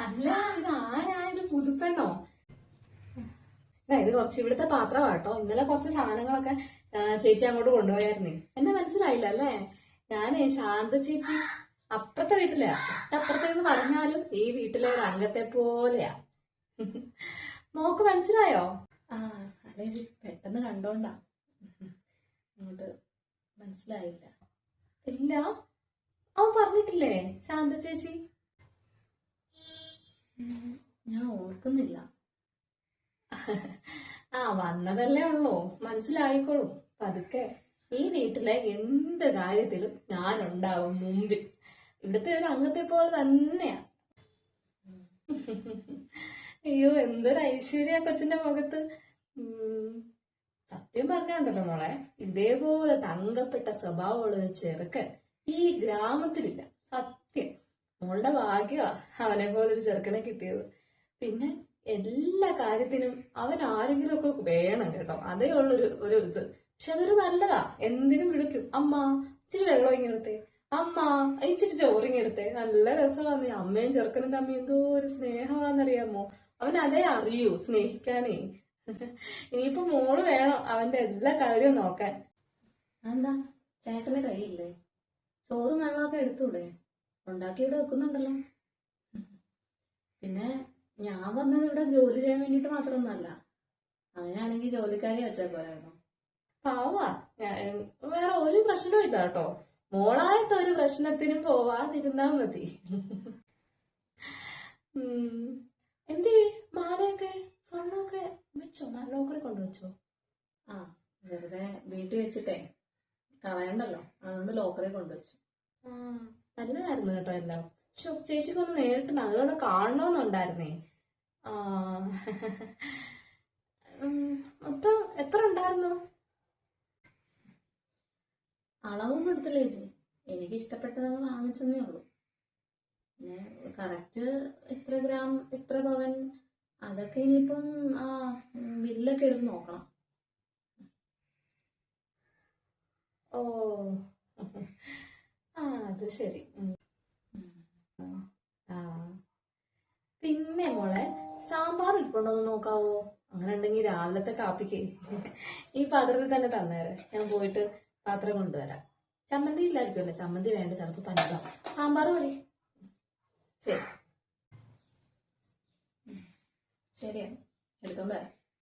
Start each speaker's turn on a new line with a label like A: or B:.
A: അല്ല, ഇത് ആരായത്? പുതുപ്പെണ്ണോ? ഇത് കുറച്ച് ഇവിടുത്തെ പാത്രമാട്ടോ. ഇന്നലെ കുറച്ച് സാധനങ്ങളൊക്കെ ചേച്ചി അങ്ങോട്ട് കൊണ്ടുപോയായിരുന്നേ. എന്നെ മനസ്സിലായില്ല അല്ലേ? ഞാനേ ശാന്ത ചേച്ചി അപ്പുറത്തെ വീട്ടിലെയാ. അപ്പുറത്തേന്ന് പറഞ്ഞാലും ഈ വീട്ടിലെ ഒരു അംഗത്തെ പോലെയാ. മോക്ക് മനസ്സിലായോ? ആ അല്ലേ ചേച്ചി, പെട്ടെന്ന് കണ്ടോണ്ടാ. അങ്ങോട്ട് മനസ്സിലായില്ല. ഇല്ല, അവൻ പറഞ്ഞിട്ടില്ലേ ശാന്ത ചേച്ചി? ഞാൻ ഓർക്കുന്നില്ല. ആ വന്നതല്ലേ ഉള്ളൂ, മനസ്സിലായിക്കോളും പതുക്കെ. ഈ വീട്ടിലെ എന്ത് കാര്യത്തിലും ഞാനുണ്ടാവും മുമ്പിൽ. ഇവിടുത്തെ ഒരു അംഗത്തെ പോലെ തന്നെയാ. അയ്യോ, എന്തൊരു ഐശ്വര്യ കൊച്ചിന്റെ മുഖത്ത്. സത്യം പറഞ്ഞോണ്ടല്ലോ മോളെ, ഇതേപോലെ തങ്കപ്പെട്ട സ്വഭാവമുള്ള ഒരു ചെറുക്കൻ ഈ ഗ്രാമത്തിലില്ല. സത്യം, മോളുടെ ഭാഗ്യമാ അവനെ പോലൊരു ചെറുക്കനെ കിട്ടിയത്. പിന്നെ എല്ലാ കാര്യത്തിനും അവൻ ആരെങ്കിലും ഒക്കെ വേണം കേട്ടോ, അതേ ഉള്ളൊരു ഇത്. പക്ഷെ അതൊരു നല്ലതാ. എന്തിനും വിളിക്കും, അമ്മ ഇച്ചിരി വെള്ളം ഇങ്ങെടുത്തേ, അമ്മ ഇച്ചിരി ചോറിങ്ങെടുത്തേ. നല്ല രസമാന്ന്. അമ്മയും ചെറുക്കനും തമ്മി എന്തോ ഒരു സ്നേഹമാണെന്നറിയാമോ. അവൻ അതേ അറിയൂ, സ്നേഹിക്കാനേ. ഇനിയിപ്പോ മോള് വേണം അവന്റെ എല്ലാ കാര്യവും നോക്കാൻ. എന്താ ചേട്ടന്റെ കൈയില്ലേ? ചോറും വെള്ളമൊക്കെ എടുത്തൂടെ? ഉണ്ടാക്കി ഇവിടെ വെക്കുന്നുണ്ടല്ലോ. പിന്നെ ഞാൻ വന്നത് ഇവിടെ ജോലി ചെയ്യാൻ വേണ്ടിട്ട് മാത്രമൊന്നുമല്ല. അങ്ങനെയാണെങ്കിൽ ജോലിക്കാരി വെച്ചാൽ പോരായിരുന്നു. പാവാ, വേറെ ഒരു പ്രശ്നവും ഇല്ല കേട്ടോ. മോളായിട്ട് ഒരു പ്രശ്നത്തിനും പോവാതിരുന്നാ മതി. എന്തേ മാലയൊക്കെ സ്വർണ്ണമൊക്കെ വെച്ചോ? ലോക്കറി കൊണ്ടുവച്ചോ? ആ വെറുതെ വീട്ടിൽ വെച്ചിട്ടേ കളയണ്ടല്ലോ, അതുകൊണ്ട് ലോക്കറി കൊണ്ടുവച്ചു. ആ നല്ലതായിരുന്നു കേട്ടോ എല്ലാം. ചേച്ചിക്കൊന്ന് നേരിട്ട് നല്ലോണം കാണണമെന്നുണ്ടായിരുന്നേ. ആ മൊത്തം എത്ര ഉണ്ടായിരുന്നു? അളവൊന്നും എടുത്തില്ല ചേച്ചി, എനിക്ക് ഇഷ്ടപ്പെട്ടതൊക്കെ വാങ്ങിച്ചെന്നേ ഉള്ളൂ. പിന്നെ കറക്റ്റ് ഇത്ര ഗ്രാം ഇത്ര പവൻ അതൊക്കെ ഇനിയിപ്പം ബില്ലൊക്കെ എടുത്ത് നോക്കണം. ഓ ആ അത് ശരി. പിന്നെ മോളെ, സാമ്പാർ ഇരിപ്പുണ്ടോന്ന് നോക്കാവോ? അങ്ങനെ ഉണ്ടെങ്കിൽ രാവിലത്തെ കാപ്പിക്ക് ഈ പാത്രത്തിൽ തന്നെ തന്നേരെ. ഞാൻ പോയിട്ട് പാത്രം കൊണ്ടുവരാം. ചമ്മന്തി ഇല്ലായിരിക്കുമല്ലോ? ചമ്മന്തി വേണ്ട, ചിലപ്പോൾ പഞ്ചാ. സാമ്പാർ മതി. ശരി ശരിയാണ്, എടുത്തോണ്ട് വരാം.